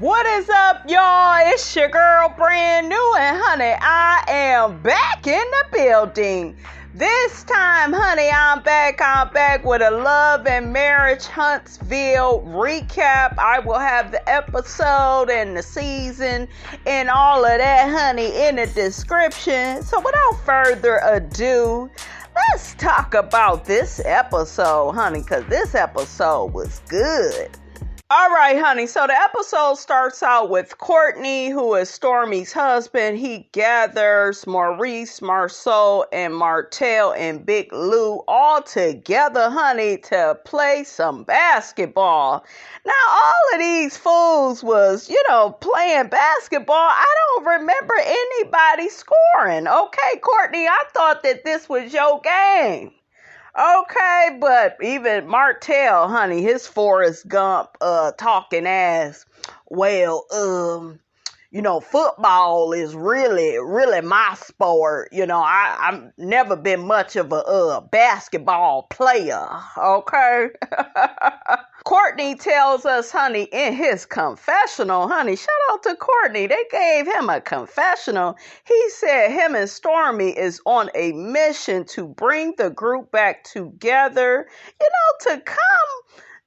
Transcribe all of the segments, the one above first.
What is up, y'all? It's your girl, brand new, and honey, I am back in the building. This time, honey, I'm back with a Love and Marriage Huntsville recap. I will have the episode and the season and all of that, honey, in the description. So without further ado, let's talk about this episode, honey, because this episode was good. All right, honey. So the episode starts out with Courtney, who is Stormi's husband. He gathers Maurice, Marceau, and Martell and Big Lou all together, honey, to play some basketball. Now, all of these fools was, playing basketball. I don't remember anybody scoring. Okay, Courtney, I thought that this was your game. Okay, but even Martell, honey, his Forrest Gump talking ass, football is really my sport. I've never been much of a basketball player, okay? Courtney tells us, honey, in his confessional, honey, shout out to Courtney. They gave him a confessional. He said him and Stormi is on a mission to bring the group back together, to come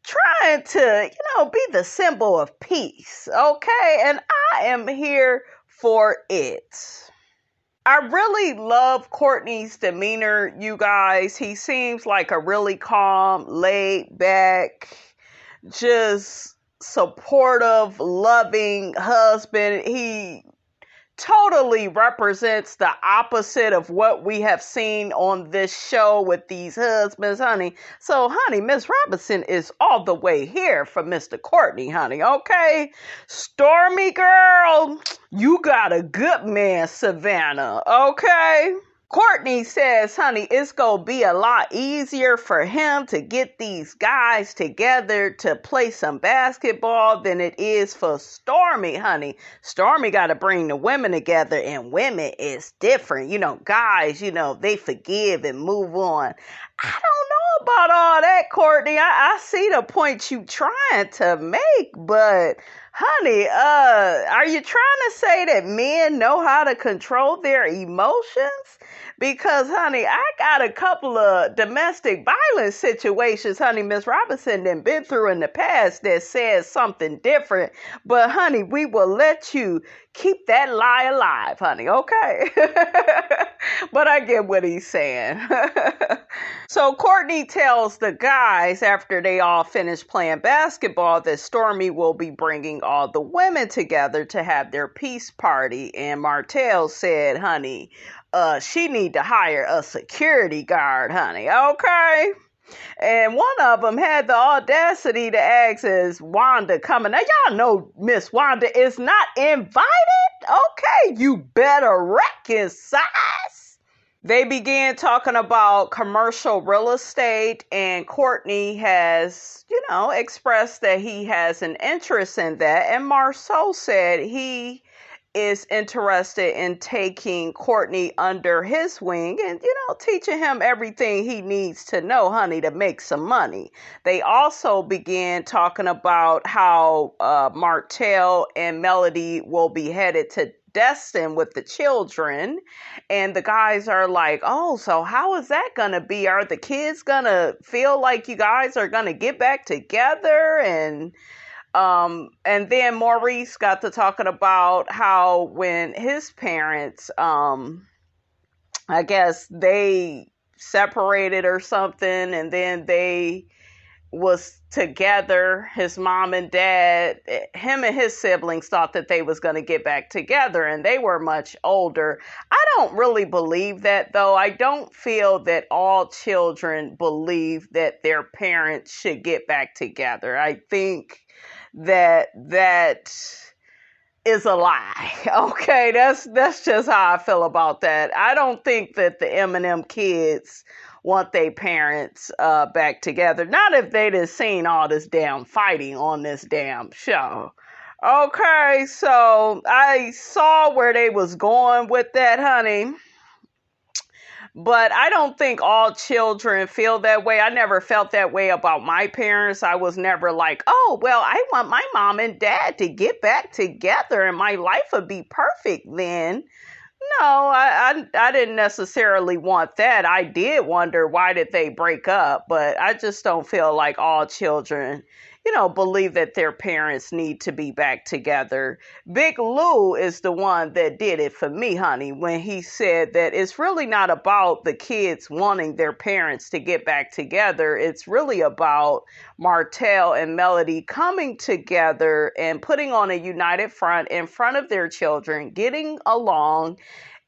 trying to, be the symbol of peace, okay? And I am here for it. I really love Courtney's demeanor, you guys. He seems like a really calm, laid back, just supportive, loving husband. He totally represents the opposite of what we have seen on this show with these husbands, honey. So, honey, Miss Robinson is all the way here for Mr. Courtney, honey, okay? Stormi, girl, you got a good man, Savannah, okay? Courtney says, honey, it's going to be a lot easier for him to get these guys together to play some basketball than it is for Stormi, honey. Stormi got to bring the women together, and women is different. Guys, they forgive and move on. I don't know about all that, Courtney. I see the point you trying to make, but honey, are you trying to say that men know how to control their emotions? Because, honey, I got a couple of domestic violence situations, honey, Miss Robinson done been through in the past that says something different. But, honey, we will let you keep that lie alive, honey, okay? But I get what he's saying. So Courtney tells the guys after they all finish playing basketball that Stormi will be bringing all the women together to have their peace party. And Martell said, honey, she need to hire a security guard, honey, okay? And one of them had the audacity to ask, is Wanda coming? Now, y'all know Miss Wanda is not invited, okay? You better recognize. They began talking about commercial real estate, and Courtney has, expressed that he has an interest in that. And Marceau said he is interested in taking Courtney under his wing and, teaching him everything he needs to know, honey, to make some money. They also began talking about how Martell and Melody will be headed to Destin with the children, and the guys are like, oh, so how is that gonna be? Are the kids gonna feel like you guys are gonna get back together? And then Maurice got to talking about how when his parents, I guess they separated or something, and then they was together, his mom and dad, him and his siblings thought that they was going to get back together, and they were much older. I don't really believe that, though. I don't feel that all children believe that their parents should get back together. I think that is a lie. Okay, that's just how I feel about that. I don't think that the M&M kids want their parents back together. Not if they just seen all this damn fighting on this damn show. Okay, so I saw where they was going with that, honey. But I don't think all children feel that way. I never felt that way about my parents. I was never like, oh, well, I want my mom and dad to get back together and my life would be perfect then. No, I didn't necessarily want that. I did wonder why did they break up, but I just don't feel like all children, believe that their parents need to be back together. Big Lou is the one that did it for me, honey, when he said that it's really not about the kids wanting their parents to get back together. It's really about Martell and Melody coming together and putting on a united front in front of their children, getting along,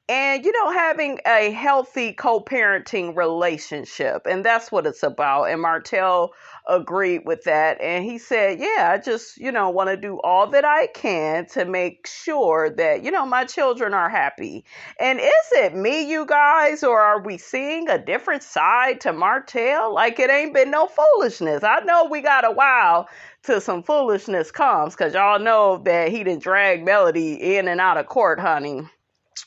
and, having a healthy co-parenting relationship. And that's what it's about. And Martell agreed with that. And he said, yeah, I just, want to do all that I can to make sure that, my children are happy. And is it me, you guys, or are we seeing a different side to Martell? Like it ain't been no foolishness. I know we got a while till some foolishness comes, because y'all know that he done dragged Melody in and out of court, honey,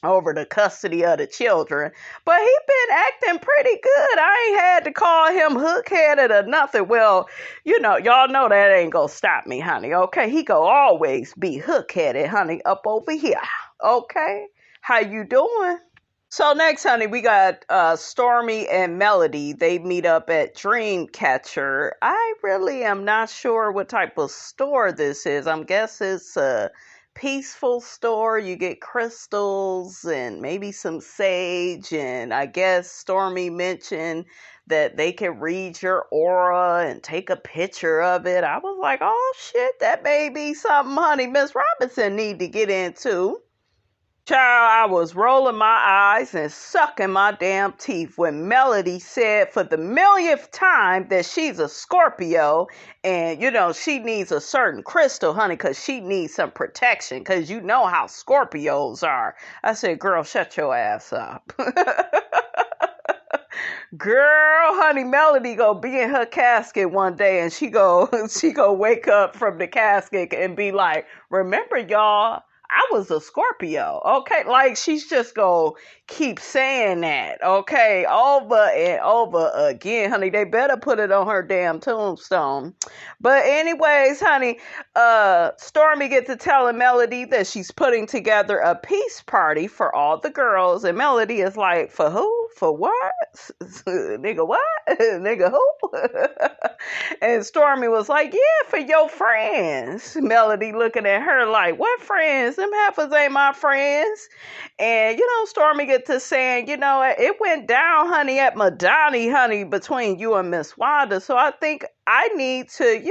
over the custody of the children. But he been acting pretty good. I ain't had to call him hook-headed or nothing. Well, y'all know that ain't gonna stop me, honey. Okay, he gonna always be hook-headed, honey, up over here. Okay, how you doing? So next, honey, we got Stormy and Melody. They meet up at Dreamcatcher. I really am not sure what type of store this is. I'm guessing it's a peaceful store. You get crystals and maybe some sage, and I guess Stormy mentioned that they can read your aura and take a picture of it. I was like, oh shit, that may be something, honey, Miss Robinson need to get into. Child, I was rolling my eyes and sucking my damn teeth when Melody said for the millionth time that she's a Scorpio and, she needs a certain crystal, honey, because she needs some protection, because you know how Scorpios are. I said, girl, shut your ass up. Girl, honey, Melody gonna be in her casket one day and she go wake up from the casket and be like, remember, y'all, I was a Scorpio, okay? Like, she's just gonna keep saying that, okay? Over and over again, honey. They better put it on her damn tombstone. But anyways, honey, Stormy gets to telling Melody that she's putting together a peace party for all the girls. And Melody is like, for who? For what? Nigga, what? Nigga, who? And Stormy was like, yeah, for your friends. Melody looking at her like, what friends? Them heifers ain't my friends. And, Stormy get to saying, it went down, honey, at Madani, honey, between you and Miss Wanda. So I think I need to,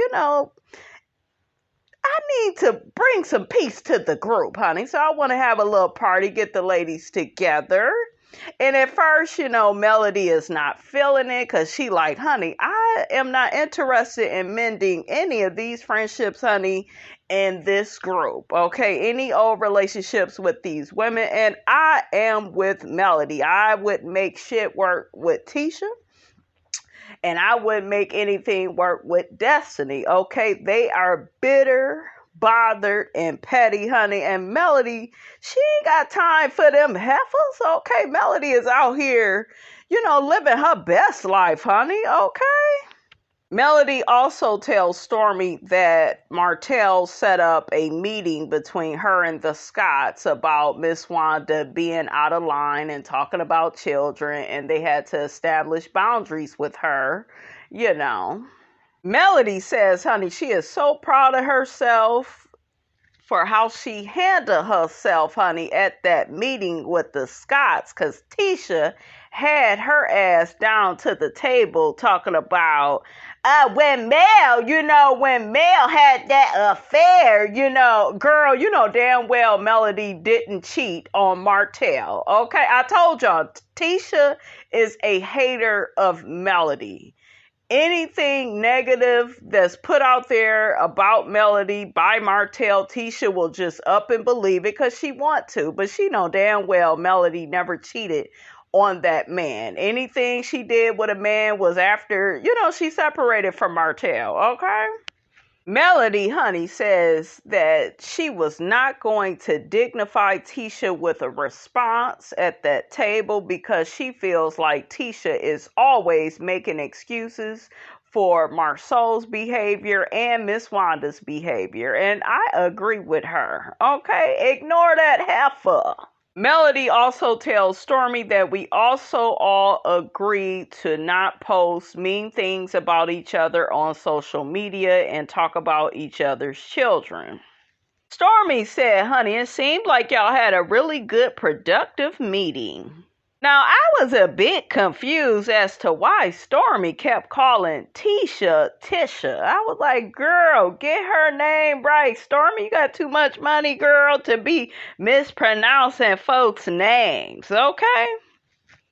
bring some peace to the group, honey. So I want to have a little party, get the ladies together. And at first, Melody is not feeling it because she like, honey, I am not interested in mending any of these friendships, honey, in this group. Okay, any old relationships with these women. And I am with Melody. I would make shit work with Tisha. And I wouldn't make anything work with Destiny. Okay, they are bitter, bothered, and petty, honey. And Melody, she ain't got time for them heifers. Okay, Melody is out here, living her best life, honey. Okay. Melody also tells Stormy that Martell set up a meeting between her and the Scotts about Miss Wanda being out of line and talking about children, and they had to establish boundaries with her, Melody says, honey, she is so proud of herself for how she handled herself, honey, at that meeting with the Scotts, because Tisha had her ass down to the table talking about when Mel had that affair, girl, damn well Melody didn't cheat on Martell. Okay, I told y'all, Tisha is a hater of Melody. Anything negative that's put out there about Melody by Martell, Tisha will just up and believe it because she want to. But she know damn well Melody never cheated on that man. Anything she did with a man was after, she separated from Martell, okay? Melody, honey, says that she was not going to dignify Tisha with a response at that table because she feels like Tisha is always making excuses for Marceau's behavior and Miss Wanda's behavior. And I agree with her. Okay, ignore that heifer. Melody also tells Stormy that we also all agree to not post mean things about each other on social media and talk about each other's children. Stormy said, honey, it seemed like y'all had a really good productive meeting. Now, I was a bit confused as to why Stormy kept calling Tisha. I was like, girl, get her name right. Stormy, you got too much money, girl, to be mispronouncing folks' names, okay?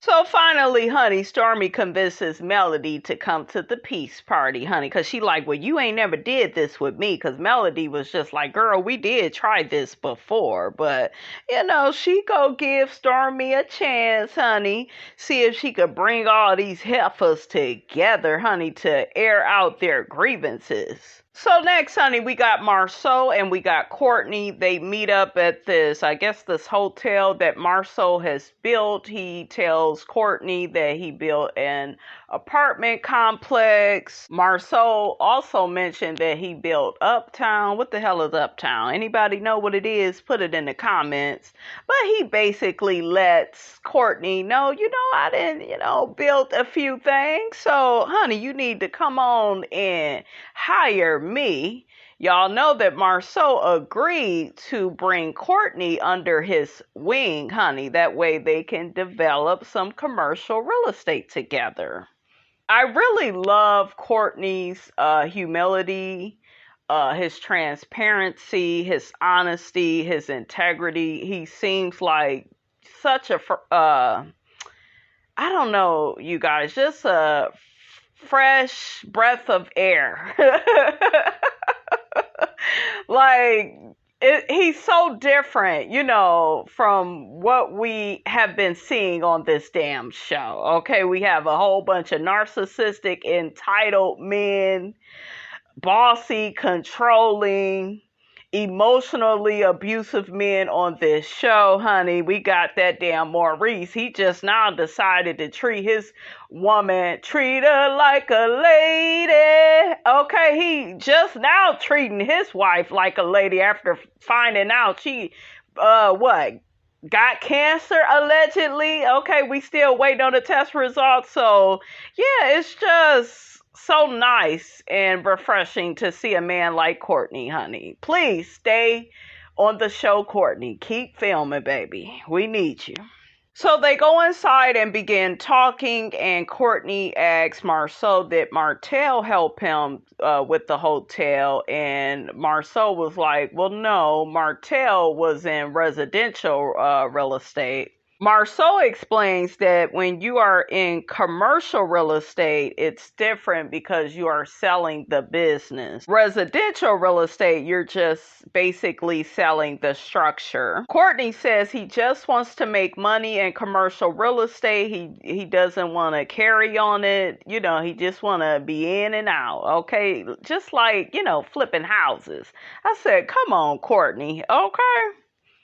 So finally, honey, Stormy convinces Melody to come to the peace party, honey, because she like, well, you ain't never did this with me, because Melody was just like, girl, we did try this before, but, she go give Stormy a chance, honey, see if she could bring all these heifers together, honey, to air out their grievances. So next, honey, we got Marceau and we got Courtney. They meet up at this hotel that Marceau has built. He tells Courtney that he built an apartment complex. Marceau also mentioned that he built Uptown. What the hell is Uptown? Anybody know what it is? Put it in the comments. But he basically lets Courtney know, I didn't, build a few things. So, honey, you need to come on and hire me. Y'all know that Marceau agreed to bring Courtney under his wing, honey. That way they can develop some commercial real estate together. I really love Courtney's humility, his transparency, his honesty, his integrity. He seems like such a, I don't know, you guys, just a fresh breath of air. He's so different, from what we have been seeing on this damn show. Okay, we have a whole bunch of narcissistic, entitled men, bossy, controlling, emotionally abusive men on this show, honey. We got that damn Maurice. He just now decided to treat his woman, treat her like a lady. Okay, he just now treating his wife like a lady after finding out she, got cancer allegedly. Okay, we still waiting on the test results. So, yeah, it's just so nice and refreshing to see a man like Courtney, honey. Please stay on the show, Courtney. Keep filming, baby. We need you. So they go inside and begin talking, and Courtney asks Marceau that Martell help him with the hotel, and Marceau was like, well, no, Martell was in residential real estate. Marceau explains that when you are in commercial real estate, it's different because you are selling the business. Residential real estate, you're just basically selling the structure. Courtney says he just wants to make money in commercial real estate. He doesn't want to carry on it. He just want to be in and out. Okay, just like, flipping houses. I said, come on, Courtney. Okay.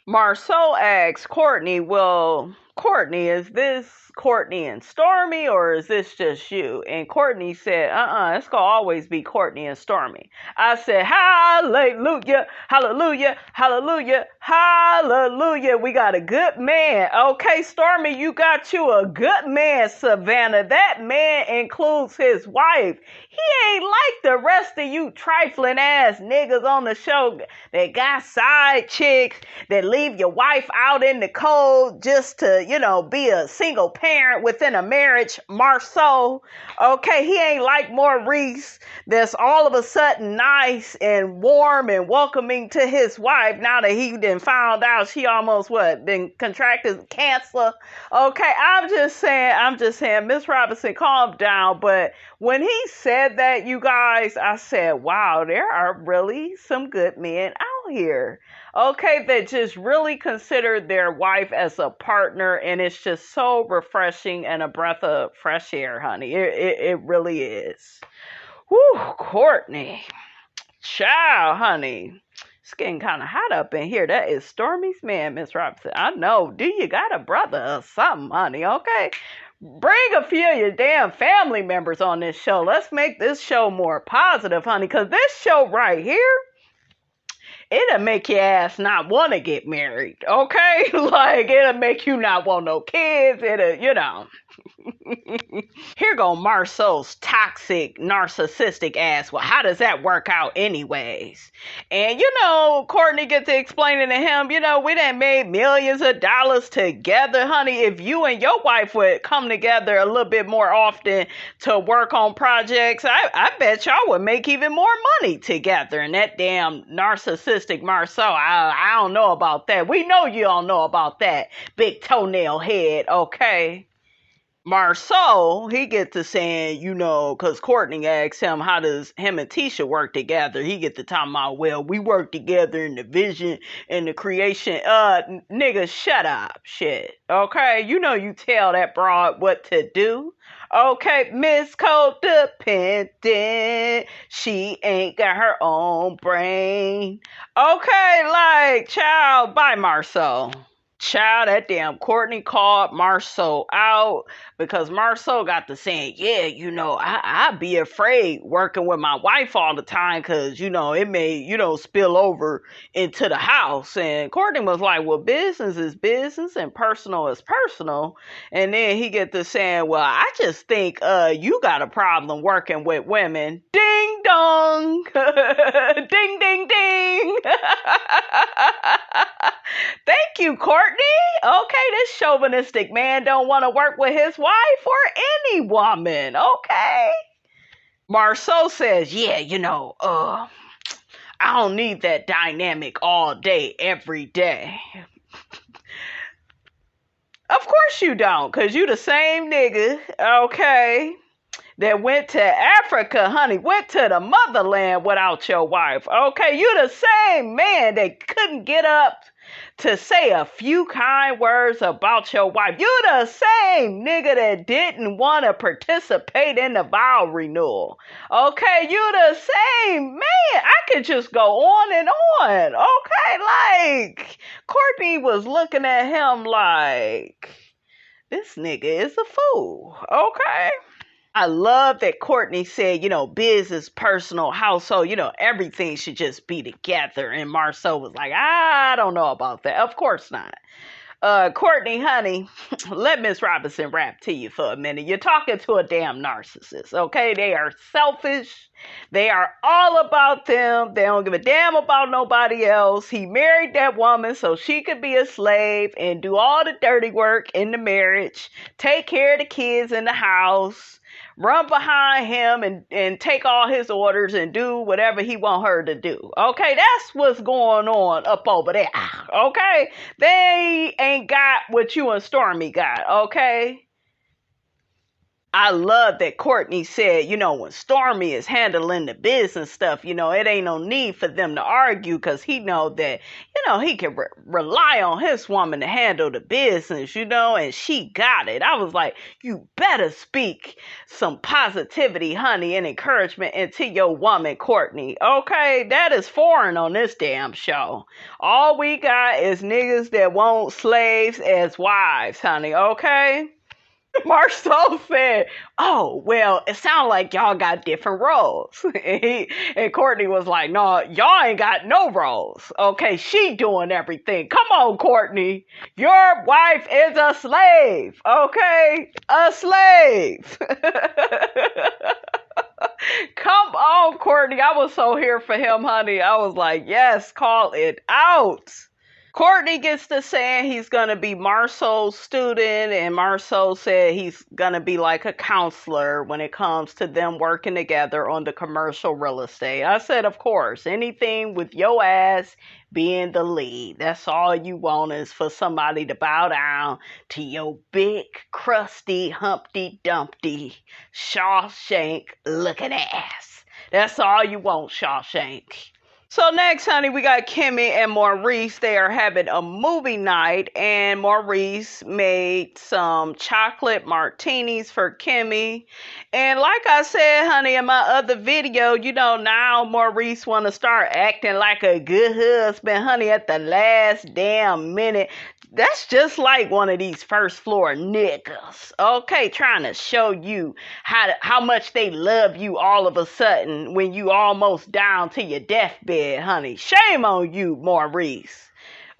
Marceau asks Courtney, well, Courtney, is this Courtney and Stormy, or is this just you? And Courtney said, it's going to always be Courtney and Stormy. I said, hallelujah, hallelujah, hallelujah, hallelujah. We got a good man. Okay, Stormy, you got you a good man, Savannah. That man includes his wife. He ain't like the rest of you trifling ass niggas on the show that got side chicks, that leave your wife out in the cold just to, be a single parent within a marriage. Marceau, okay, he ain't like Maurice that's all of a sudden nice and warm and welcoming to his wife now that he done found out she almost been contracted cancer. Okay, I'm just saying, Miss Robinson, calm down. But when he said that, you guys, I said, wow, there are really some good men out here. Okay, that just really consider their wife as a partner, and it's just so refreshing and a breath of fresh air, honey. It really is. Whew, Courtney. Child, honey. It's getting kind of hot up in here. That is Stormy's man, Miss Robinson. I know. Do you got a brother or something, honey? Okay. Bring a few of your damn family members on this show. Let's make this show more positive, honey. Because this show right here, it'll make your ass not want to get married, okay? Like, it'll make you not want no kids. It'll. Here go Marceau's toxic, narcissistic ass. Well, how does that work out anyways? And, Courtney gets to explaining to him, we done made millions of dollars together, honey. If you and your wife would come together a little bit more often to work on projects, I bet y'all would make even more money together. And that damn narcissistic Marceau, I don't know about that. We know you don't know about that, big toenail head, okay? Marceau, he gets to saying, because Courtney asks him, how does him and Tisha work together? He gets to talking about, well, we work together in the vision and the creation. Nigga, shut up, shit. Okay? You tell that broad what to do. Okay, Miss Codependent, she ain't got her own brain. Okay, child, bye, Marceau. Child, that damn Courtney called Marceau out because Marceau got to saying, yeah, I'd be afraid working with my wife all the time because, it may, spill over into the house. And Courtney was like, well, business is business and personal is personal. And then he get to saying, well, I just think you got a problem working with women. Ding dong. Ding, ding, ding. Thank you, Courtney. Okay, this chauvinistic man don't want to work with his wife or any woman. Okay. Marceau says, yeah, I don't need that dynamic all day, every day. Of course you don't, because you the same nigga, okay, that went to Africa, honey, went to the motherland without your wife. Okay, you the same man that couldn't get up to say a few kind words about your wife. You the same nigga that didn't want to participate in the vow renewal. Okay, you the same man. I could just go on and on. Okay, Courtney was looking at him like, this nigga is a fool. Okay. I love that Courtney said, business, personal, household, everything should just be together. And Marceau was like, I don't know about that. Of course not. Courtney, honey, let Miss Robinson rap to you for a minute. You're talking to a damn narcissist, okay? They are selfish. They are all about them. They don't give a damn about nobody else. He married that woman so she could be a slave and do all the dirty work in the marriage, take care of the kids in the house, run behind him and take all his orders and do whatever he want her to do. Okay, that's what's going on up over there. Okay, they ain't got what you and Stormy got. Okay. I love that Courtney said, when Stormy is handling the business stuff, it ain't no need for them to argue because he know that, he can rely on his woman to handle the business, and she got it. I was like, you better speak some positivity, honey, and encouragement into your woman, Courtney. Okay, that is foreign on this damn show. All we got is niggas that want slaves as wives, honey, okay? Marceau said, oh, well, it sounds like y'all got different roles. And Courtney was like, no, y'all ain't got no roles. Okay, she doing everything. Come on, Courtney. Your wife is a slave. Okay? A slave. Come on, Courtney. I was so here for him, honey. I was like, yes, call it out. Courtney gets to saying he's going to be Marceau's student, and Marceau said he's going to be like a counselor when it comes to them working together on the commercial real estate. I said, of course, anything with your ass being the lead. That's all you want is for somebody to bow down to your big, crusty, Humpty Dumpty, Shawshank looking ass. That's all you want, Shawshank. So next, honey, we got Kimmie and Maurice. They are having a movie night, and Maurice made some chocolate martinis for Kimmie. And like I said, honey, in my other video, now Maurice want to start acting like a good husband, honey, at the last damn minute. That's just like one of these first floor niggas, okay, trying to show you how much they love you all of a sudden when you almost down to your deathbed, honey. Shame on you, Maurice.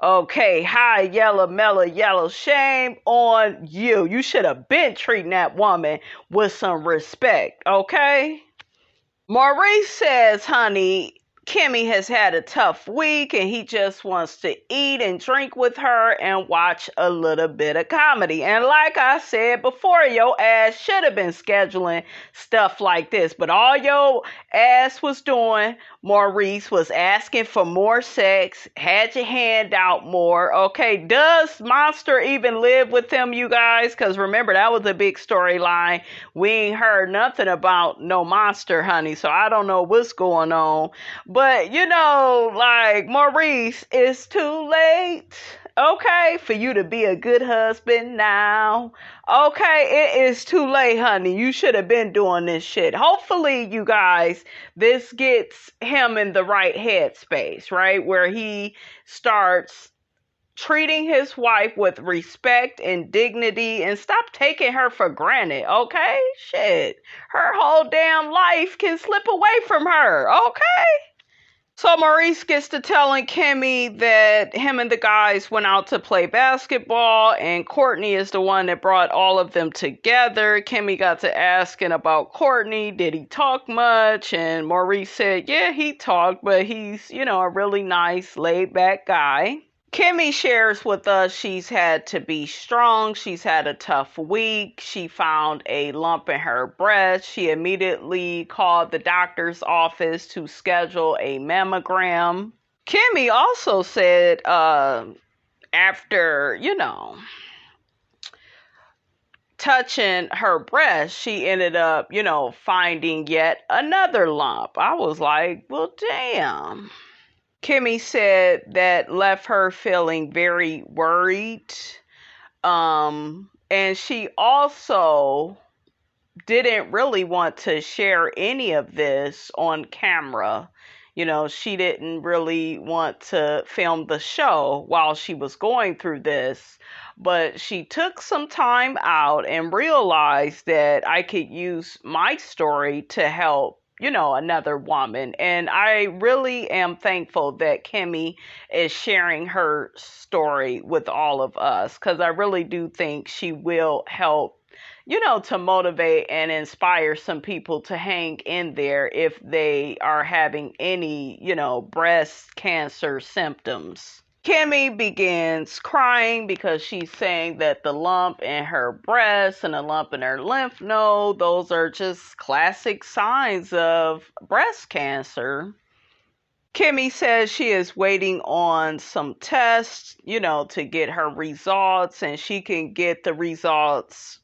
Okay, high yellow, mellow yellow, shame on you. You should have been treating that woman with some respect, okay? Maurice says, honey, Kimmie has had a tough week and he just wants to eat and drink with her and watch a little bit of comedy. And like I said before, your ass should have been scheduling stuff like this. But all your ass was doing, Maurice, was asking for more sex, had your hand out more. Okay, does Monster even live with him, you guys? Because remember, that was a big storyline. We ain't heard nothing about no Monster, honey. So I don't know what's going on. But, like, Maurice, it's too late, okay, for you to be a good husband now. Okay, it is too late, honey. You should have been doing this shit. Hopefully, you guys, this gets him in the right headspace, right? Where he starts treating his wife with respect and dignity and stop taking her for granted, okay? Shit. Her whole damn life can slip away from her, okay? So Maurice gets to telling Kimmie that him and the guys went out to play basketball and Courtney is the one that brought all of them together. Kimmie got to asking about Courtney. Did he talk much? And Maurice said, yeah, he talked, but he's, a really nice, laid-back guy. Kimmie shares with us she's had to be strong. She's had a tough week. She found a lump in her breast. She immediately called the doctor's office to schedule a mammogram. Kimmie also said after, touching her breast, she ended up, finding yet another lump. I was like, well, damn. Kimmie said that left her feeling very worried. And she also didn't really want to share any of this on camera. She didn't really want to film the show while she was going through this. But she took some time out and realized that I could use my story to help another woman. And I really am thankful that Kimmie is sharing her story with all of us, because I really do think she will help, to motivate and inspire some people to hang in there if they are having any, breast cancer symptoms. Kimmie begins crying because she's saying that the lump in her breast and a lump in her lymph node, those are just classic signs of breast cancer. Kimmie says she is waiting on some tests, to get her results, and she can get the results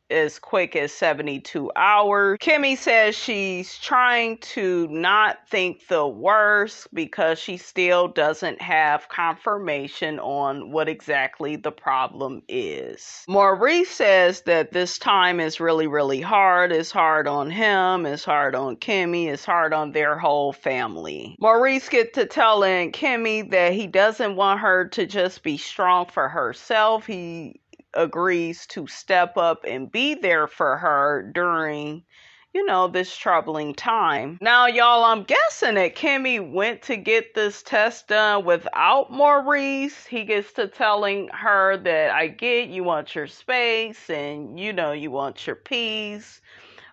as quick as 72 hours. Kimmie says she's trying to not think the worst because she still doesn't have confirmation on what exactly the problem is. Maurice says that this time is really, really hard. It's hard on him. It's hard on Kimmie. It's hard on their whole family. Maurice gets to telling Kimmie that he doesn't want her to just be strong for herself. He agrees to step up and be there for her during, this troubling time. Now, y'all, I'm guessing that Kimmie went to get this test done without Maurice. He gets to telling her that I get you want your space and, you want your peace.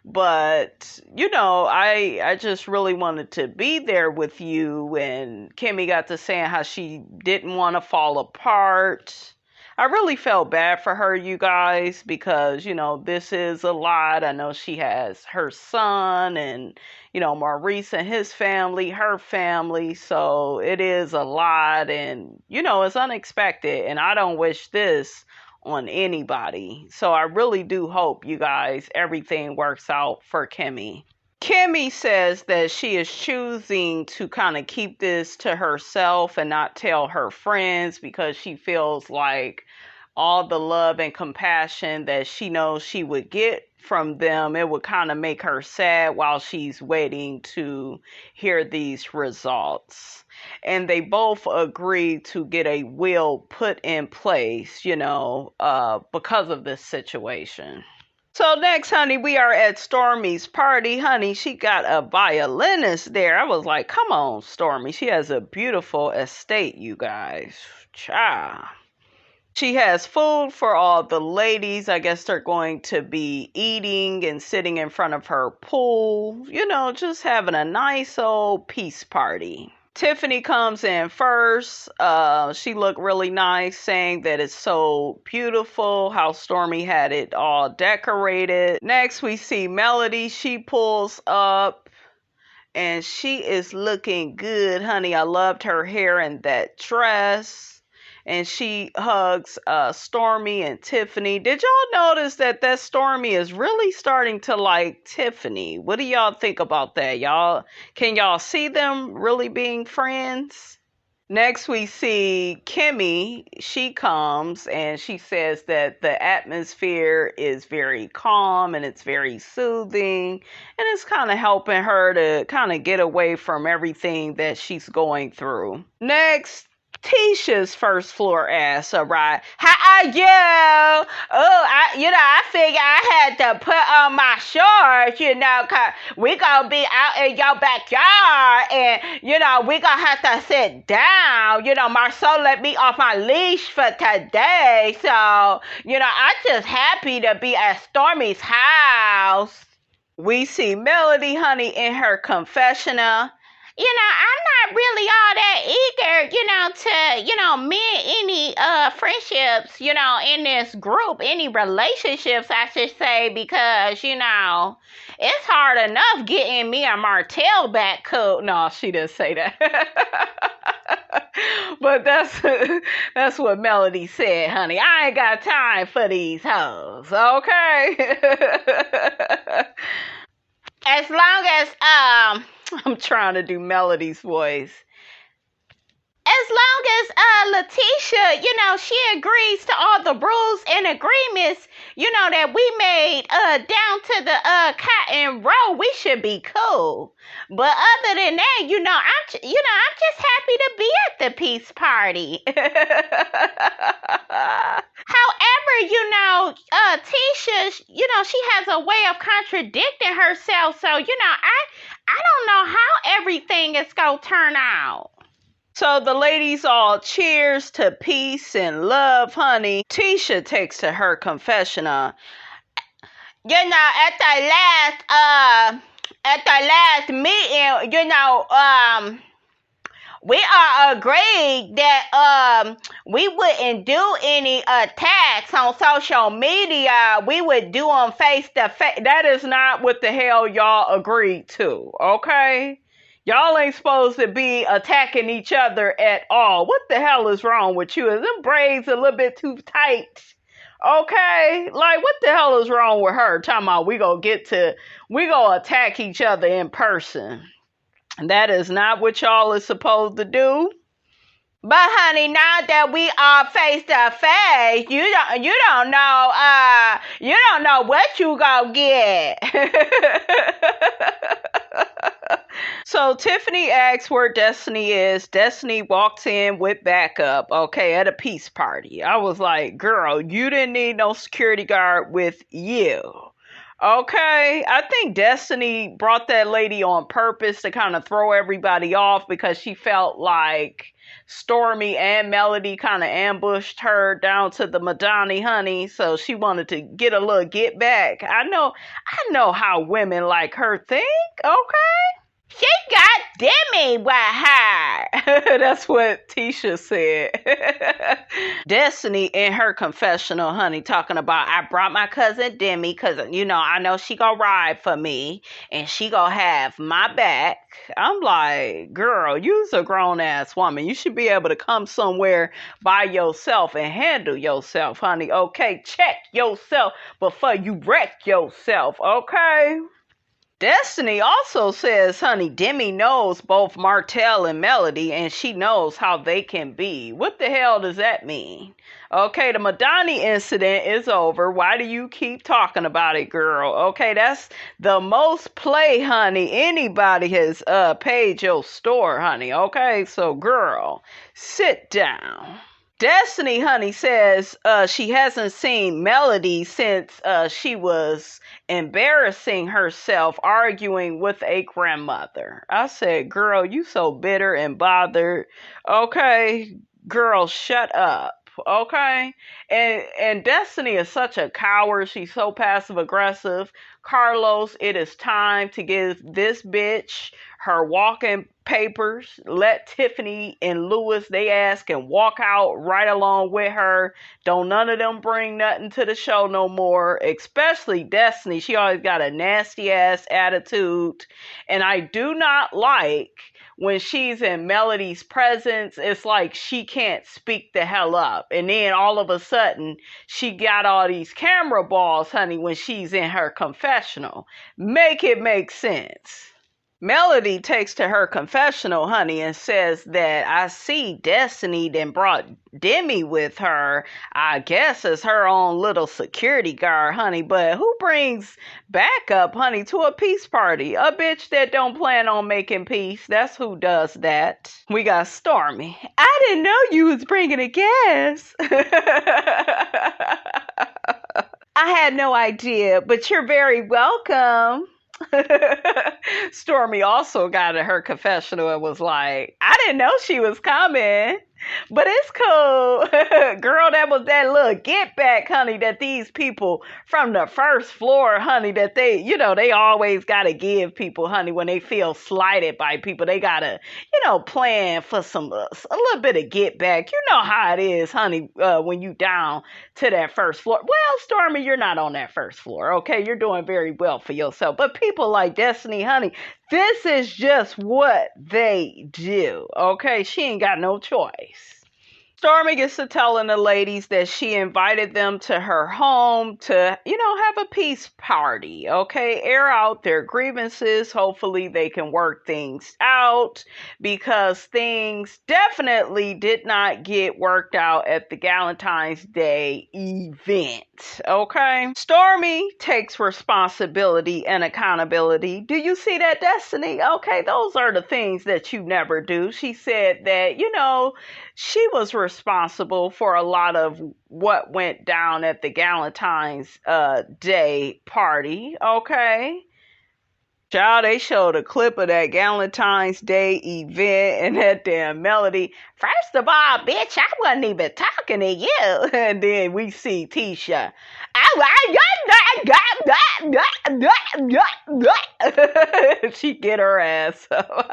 But, I just really wanted to be there with you. And Kimmie got to saying how she didn't want to fall apart. I really felt bad for her, you guys, because, this is a lot. I know she has her son and, Maurice and his family, her family. So it is a lot and, it's unexpected. And I don't wish this on anybody. So I really do hope, you guys, everything works out for Kimmie. Kimmie says that she is choosing to kind of keep this to herself and not tell her friends because she feels like all the love and compassion that she knows she would get from them, it would kind of make her sad while she's waiting to hear these results. And they both agreed to get a will put in place, because of this situation. So next, honey, we are at Stormi's party. Honey, she got a violinist there. I was like, come on, Stormi. She has a beautiful estate, you guys. Cha. She has food for all the ladies. I guess they're going to be eating and sitting in front of her pool. Just having a nice old peace party. Tiffany comes in first. She looked really nice, saying that it's so beautiful how Stormi had it all decorated. Next, we see Melody. She pulls up and she is looking good, honey. I loved her hair and that dress. And she hugs Stormi and Tiffany. Did y'all notice that Stormi is really starting to like Tiffany? What do y'all think about that? Can y'all see them really being friends? Next, we see Kimmie. She comes and she says that the atmosphere is very calm and it's very soothing. And it's kind of helping her to kind of get away from everything that she's going through. Next, Tisha's first floor ass arrived. How are you? Oh, I figure I had to put on my shorts, cause we gonna be out in your backyard and, we gonna have to sit down. Marceau let me off my leash for today. So, I'm just happy to be at Stormi's house. We see Melody, honey, in her confessional. I'm not really all that eager, to, mend any friendships, in this group, any relationships, I should say, because, it's hard enough getting me a Martell back coat. No, she didn't say that. But that's what Melody said, honey. I ain't got time for these hoes, okay? As long as, I'm trying to do Melody's voice. As long as Letitia, she agrees to all the rules and agreements, that we made down to the cotton row, we should be cool. But other than that, I'm just happy to be at the peace party. However, Tisha, she has a way of contradicting herself. So, I don't know how everything is going to turn out. So the ladies all cheers to peace and love, honey. Tisha takes to her confessional. At the last meeting, we all agreed that we wouldn't do any attacks on social media. We would do them face to face. That is not what the hell y'all agreed to, okay? Y'all ain't supposed to be attacking each other at all. What the hell is wrong with you? Is them braids a little bit too tight? Okay? Like, what the hell is wrong with her? Talking about we gonna attack each other in person. That is not what y'all is supposed to do. But honey, now that we are face to face, you don't know what you gonna get. So Tiffany asks where Destiny is. Destiny walks in with backup, okay, at a peace party. I was like, girl, you didn't need no security guard with you. Okay, I think Destiny brought that lady on purpose to kind of throw everybody off because she felt like Stormi and Melody kind of ambushed her down to the Madani, honey. So she wanted to get a little get back. I know how women like her think, okay? She got Demi with her. That's what Tisha said. Destiny in her confessional, honey, talking about, I brought my cousin Demi because, I know she gonna ride for me and she gonna have my back. I'm like, girl, you's a grown-ass woman. You should be able to come somewhere by yourself and handle yourself, honey. Okay, check yourself before you wreck yourself, okay? Destiny also says, honey, Demi knows both Martell and Melody, and she knows how they can be. What the hell does that mean? Okay, the Madani incident is over. Why do you keep talking about it, girl? Okay, that's the most play, honey. Anybody has paid your store, honey. Okay, so girl, sit down. Destiny, honey, says she hasn't seen Melody since she was embarrassing herself arguing with a grandmother. I said, girl, you so bitter and bothered. Okay, girl, shut up. Okay, and Destiny is such a coward. She's so passive aggressive. Carlos, it is time to give this bitch her walking papers. Let Tiffany and Lewis, they ass can walk out right along with her. Don't none of them bring nothing to the show no more, especially Destiny. She always got a nasty ass attitude, and I do not like when she's in Melody's presence. It's like she can't speak the hell up, and then all of a sudden she got all these camera balls, honey, when she's in her confessional. Make it make sense. Melody takes to her confessional, honey, and says that I see Destiny then brought Demi with her, I guess as her own little security guard, honey. But who brings backup, honey, to a peace party? A bitch that don't plan on making peace. That's who does that. We got Stormy. I didn't know you was bringing a guest. I had no idea, but you're very welcome. Stormy also got in her confessional and was like, I didn't know she was coming, but it's cool. Girl, that was that little get back, honey, that these people from the first floor, honey, that they, you know, they always got to give people, honey, when they feel slighted by people. They got to, you know, plan for a little bit of get back. You know how it is, honey, when you down to that first floor. Well, Stormy, you're not on that first floor, okay? You're doing very well for yourself. But people like Destiny, honey, this is just what they do, okay? She ain't got no choice. Stormy gets to telling the ladies that she invited them to her home to, you know, have a peace party, okay? Air out their grievances. Hopefully they can work things out, because things definitely did not get worked out at the Valentine's Day event, okay? Stormy takes responsibility and accountability. Do you see that, Destiny? Okay, those are the things that you never do. She said that, you know, she was responsible for a lot of what went down at the Valentine's Day party, okay? Child, they showed a clip of that Valentine's Day event and that damn Melody. First of all, bitch, I wasn't even talking to you. And then we see Tisha. She get her ass up.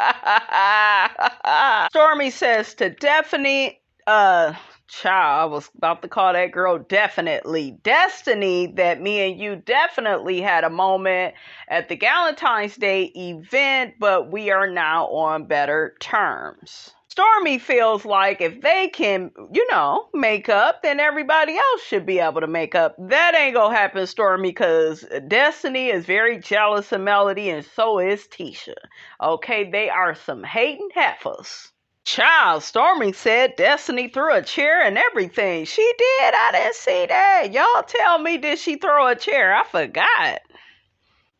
Stormy says to Daphne, child, I was about to call that girl definitely Destiny, that me and you definitely had a moment at the Valentine's Day event, but we are now on better terms. Stormy feels like if they can, you know, make up, then everybody else should be able to make up. That ain't gonna happen, Stormy, because Destiny is very jealous of Melody, and so is Tisha. Okay, they are some hating heifers. Child, Stormy said Destiny threw a chair and everything. She did? I didn't see that. Y'all tell me, did she throw a chair? I forgot.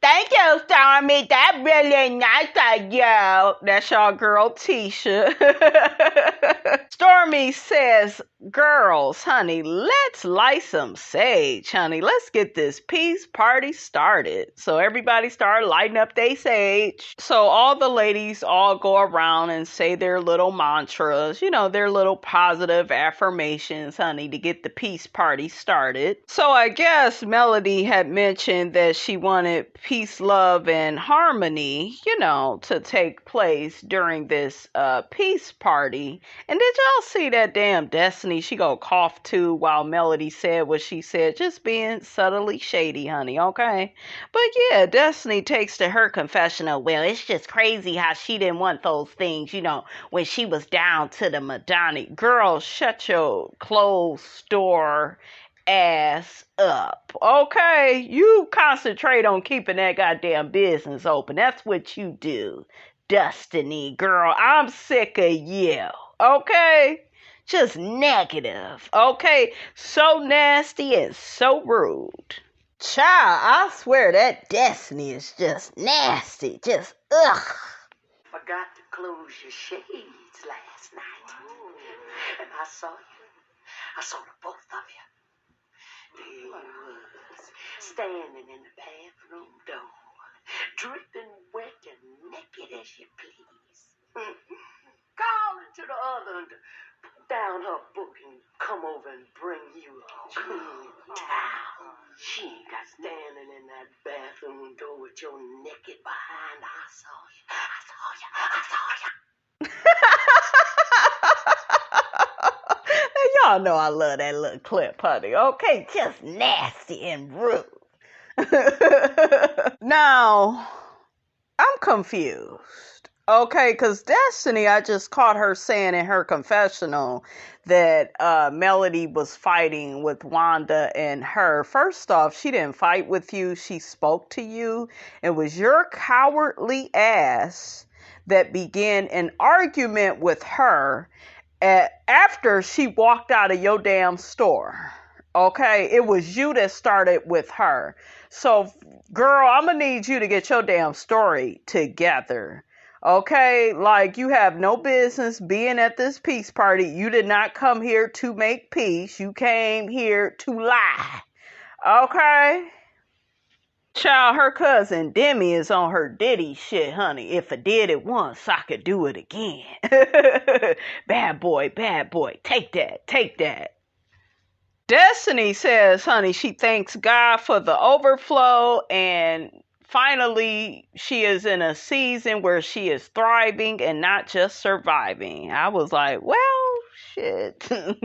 Thank you, Stormy. That's really nice of you. That's y'all girl, Tisha. Stormy says, girls, honey, let's light some sage, honey. Let's get this peace party started. So everybody started lighting up their sage. So all the ladies all go around and say their little mantras, you know, their little positive affirmations, honey, to get the peace party started. So I guess Melody had mentioned that she wanted peace, love, and harmony, you know, to take place during this peace party. And did y'all see that damn Destiny? She go cough too while Melody said what she said, just being subtly shady, honey, okay? But yeah, Destiny takes to her confessional, well, it's just crazy how she didn't want those things, you know, when she was down to the Madani. Girl, shut your clothes store ass up. Okay? You concentrate on keeping that goddamn business open. That's what you do. Destiny, girl, I'm sick of you. Okay? Just negative. Okay? So nasty and so rude. Child, I swear that Destiny is just nasty. Just, ugh. Forgot to close your shades last night. And I saw you. I saw the both of you. There you was, standing in the bathroom door, dripping wet and naked as you please. Calling to the other to put down her book and come over and bring you a clean towel. She ain't got standing in that bathroom door with your naked behind. I saw you. I saw you. I saw you. Y'all know I love that little clip, honey. Okay, just nasty and rude. Now, I'm confused. Okay, because Destiny, I just caught her saying in her confessional that Melody was fighting with Wanda and her. First off, she didn't fight with you. She spoke to you. It was your cowardly ass that began an argument with her after she walked out of your damn store. Okay, it was you that started with her. So, girl, I'm gonna need you to get your damn story together. Okay, like, you have no business being at this peace party. You did not come here to make peace. You came here to lie. Okay? Child, her cousin Demi is on her Diddy shit, honey. If I did it once, I could do it again. Bad boy, take that. Destiny says, honey, she thanks God for the overflow, and finally she is in a season where she is thriving and not just surviving. I was like, well, shit. I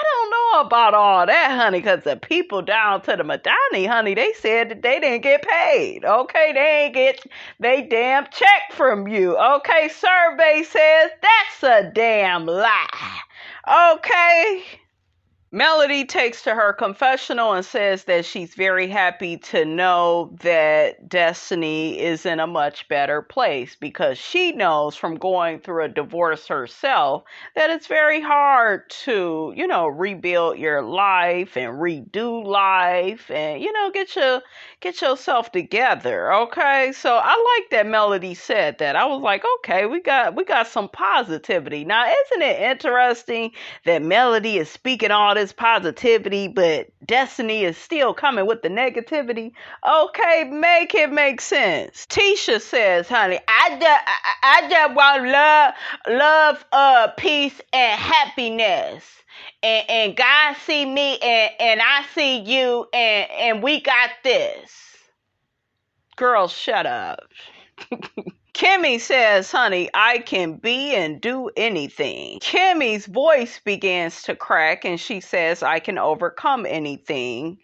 don't know about all that, honey, because the people down to the Madani, honey, they said that they didn't get paid. Okay, they ain't get they damn check from you. Okay, survey says that's a damn lie. Okay. Melody takes to her confessional and says that she's very happy to know that Destiny is in a much better place, because she knows from going through a divorce herself that it's very hard to, rebuild your life and redo life and, get yourself together. Okay. So I like that Melody said that. I was like, okay, we got some positivity. Now, isn't it interesting that Melody is speaking all this positivity, but Destiny is still coming with the negativity? Okay, make it make sense. Tisha says, honey, I just want love, peace, and happiness. And God see me, and I see you, and we got this. Girl, shut up. Kimmie says, honey, I can be and do anything. Kimmie's voice begins to crack and she says, I can overcome anything.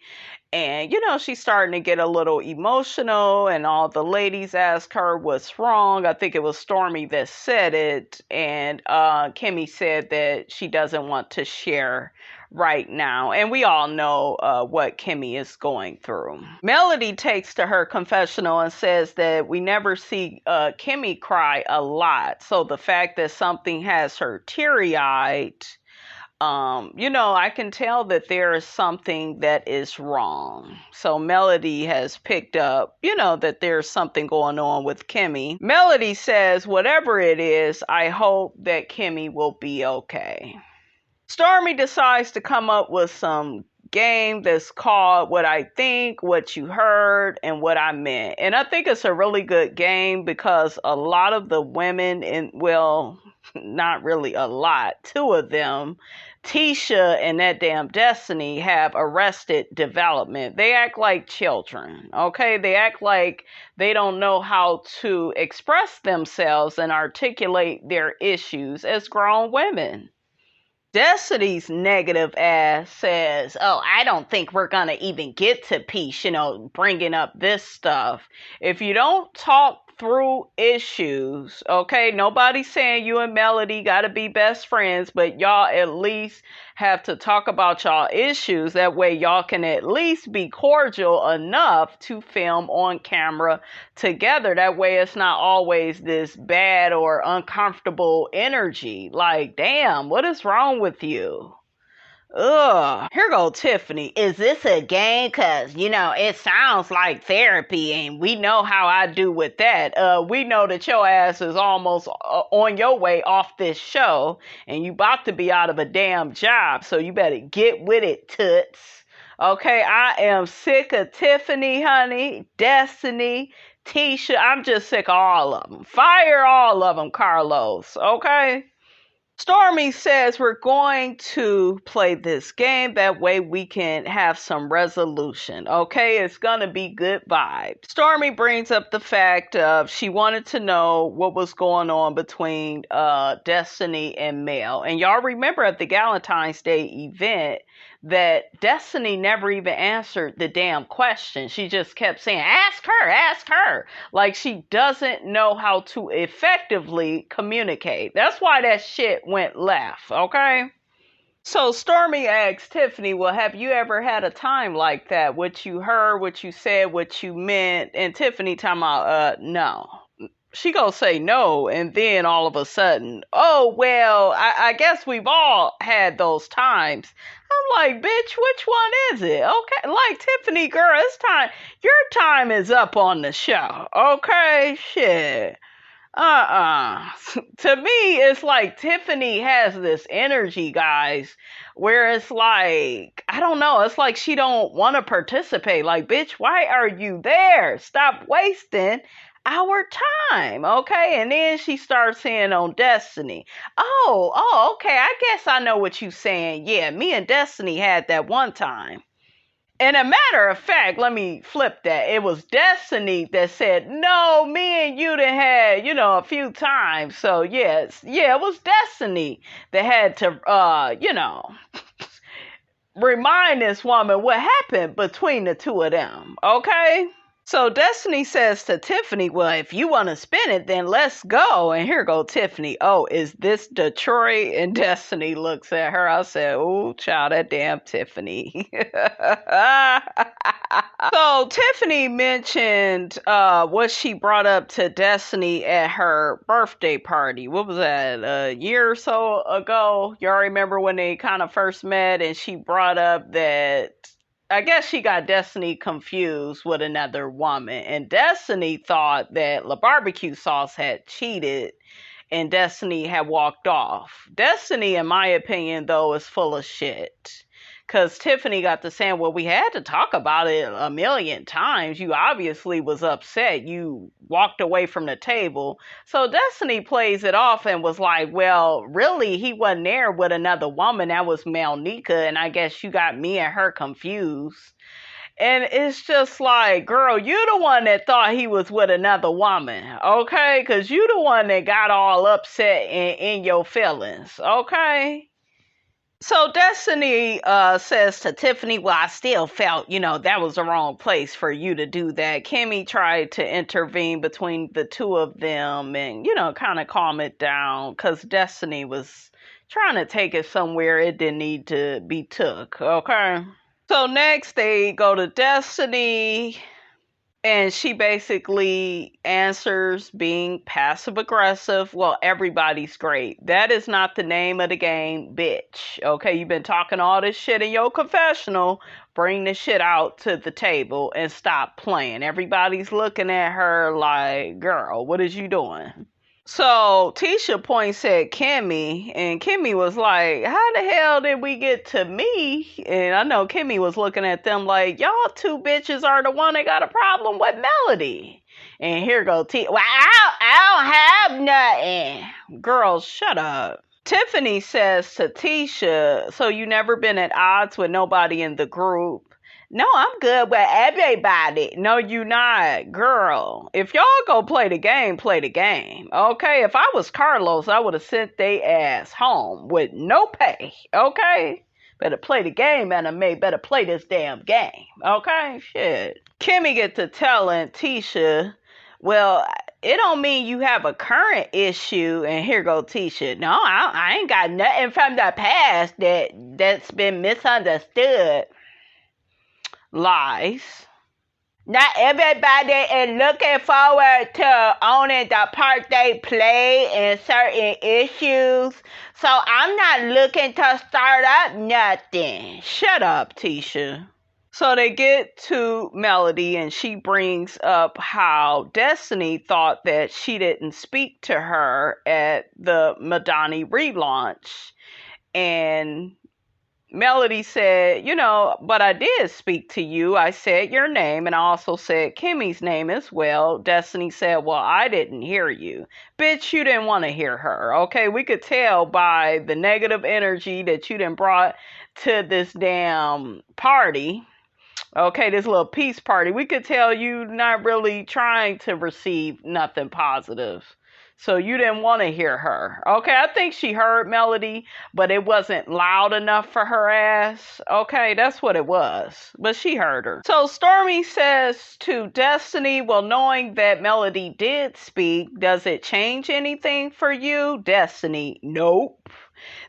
And, she's starting to get a little emotional, and all the ladies ask her what's wrong. I think it was STORMI that said it. And Kimmie said that she doesn't want to share right now. And we all know what Kimmie is going through. Melody takes to her confessional and says that we never see Kimmie cry a lot. So the fact that something has her teary-eyed, I can tell that there is something that is wrong. So Melody has picked up, that there's something going on with Kimmie. Melody says, whatever it is, I hope that Kimmie will be okay. STORMI decides to come up with some game that's called What I Think, What You Heard, and What I Meant. And I think it's a really good game because a lot of the women, not really a lot, two of them, Tisha and that damn Destiny, have arrested development. They act like children, okay? They act like they don't know how to express themselves and articulate their issues as grown women. Destiny's negative ass says, oh, I don't think we're going to even get to peace, bringing up this stuff. If you don't talk through issues, okay? Nobody's saying you and Melody gotta be best friends, but y'all at least have to talk about y'all issues. That way y'all can at least be cordial enough to film on camera together. That way it's not always this bad or uncomfortable energy. Like, damn, what is wrong with you? Ugh. Here go Tiffany. Is this a game? Cause, it sounds like therapy and we know how I do with that. We know that your ass is almost on your way off this show and you about to be out of a damn job. So you better get with it, toots. Okay, I am sick of Tiffany, honey, Destiny, Tisha. I'm just sick of all of them. Fire all of them, Carlos. Okay? Stormy says we're going to play this game. That way we can have some resolution. Okay, it's going to be good vibes. Stormy brings up the fact of she wanted to know what was going on between Destiny and Mel. And y'all remember at the Valentine's Day event that Destiny never even answered the damn question. She just kept saying, ask her. Like she doesn't know how to effectively communicate. That's why that shit went left, okay? So Stormy asks Tiffany, well, have you ever had a time like that? What you heard, what you said, what you meant? And Tiffany talking about, no. She gonna say no, and then all of a sudden, oh, well, I guess we've all had those times. I'm like, bitch, which one is it? Okay, like, Tiffany, girl, it's time. Your time is up on the show, okay? Shit. To me, it's like Tiffany has this energy, guys, where it's like, I don't know, it's like she don't want to participate. Like, bitch, why are you there? Stop wasting our time, okay? And then she starts saying on Destiny, oh, okay, I guess I know what you saying. Yeah, me and Destiny had that one time. And a matter of fact, let me flip that. It was Destiny that said, no, me and you done had, a few times. So yes, it was Destiny that had to, remind this woman what happened between the two of them, okay? So Destiny says to Tiffany, well, if you want to spin it, then let's go. And here go Tiffany. Oh, is this Detroit? And Destiny looks at her. I said, oh, child, that damn Tiffany. So Tiffany mentioned what she brought up to Destiny at her birthday party. What was that, a year or so ago? Y'all remember when they kind of first met and she brought up that I guess she got Destiny confused with another woman, and Destiny thought that La Barbecue Sauce had cheated and Destiny had walked off. Destiny, in my opinion, though, is full of shit. Because Tiffany got to saying, well, we had to talk about it a million times. You obviously was upset. You walked away from the table. So Destiny plays it off and was like, well, really, he wasn't there with another woman. That was Melnika. And I guess you got me and her confused. And it's just like, girl, you the one that thought he was with another woman, okay? Because you the one that got all upset in your feelings, okay? So Destiny says to Tiffany, well, I still felt, that was the wrong place for you to do that. Kimmie tried to intervene between the two of them and, kind of calm it down because Destiny was trying to take it somewhere it didn't need to be took, okay? So next they go to Destiny and she basically answers being passive aggressive. Well, everybody's great. That is not the name of the game, bitch. Okay, you've been talking all this shit in your confessional. Bring the shit out to the table and stop playing. Everybody's looking at her like, girl, what is you doing? So Tisha points at Kimmie, and Kimmie was like, how the hell did we get to me? And I know Kimmie was looking at them like, y'all two bitches are the one that got a problem with Melody. And here go T. Well, I don't have nothing. Girls, shut up. Tiffany says to Tisha, so you never been at odds with nobody in the group? No, I'm good with everybody. No, you not, girl. If y'all go play the game, play the game. Okay, if I was Carlos, I would have sent they ass home with no pay. Okay, better play the game, anime. Better play this damn game. Okay, shit. Kimmie get to telling Tisha, Well, it don't mean you have a current issue. And here go Tisha. No, I ain't got nothing from the past that's been misunderstood. Lies. Not everybody is looking forward to owning the part they play in certain issues. So I'm not looking to start up nothing. Shut up, Tisha. So they get to Melody, and she brings up how Destiny thought that she didn't speak to her at the Madani relaunch. And Melody said, but I did speak to you. I said your name, and I also said Kimmie's name as well. Destiny said, well, I didn't hear you. Bitch, you didn't want to hear her. Okay, we could tell by the negative energy that you done brought to this damn party. Okay, this little peace party. We could tell you not really trying to receive nothing positive. So you didn't want to hear her. Okay, I think she heard Melody, but it wasn't loud enough for her ass. Okay, that's what it was. But she heard her. So Stormy says to Destiny, well, knowing that Melody did speak, does it change anything for you? Destiny, nope.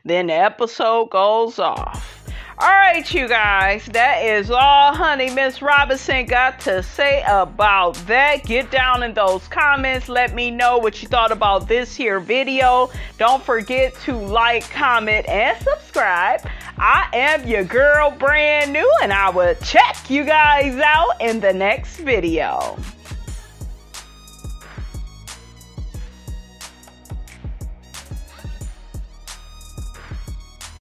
Then the episode goes off. Alright, you guys, that is all Honey Miss Robinson got to say about that. Get down in those comments. Let me know what you thought about this here video. Don't forget to like, comment, and subscribe. I am your girl, Brand New, and I will check you guys out in the next video.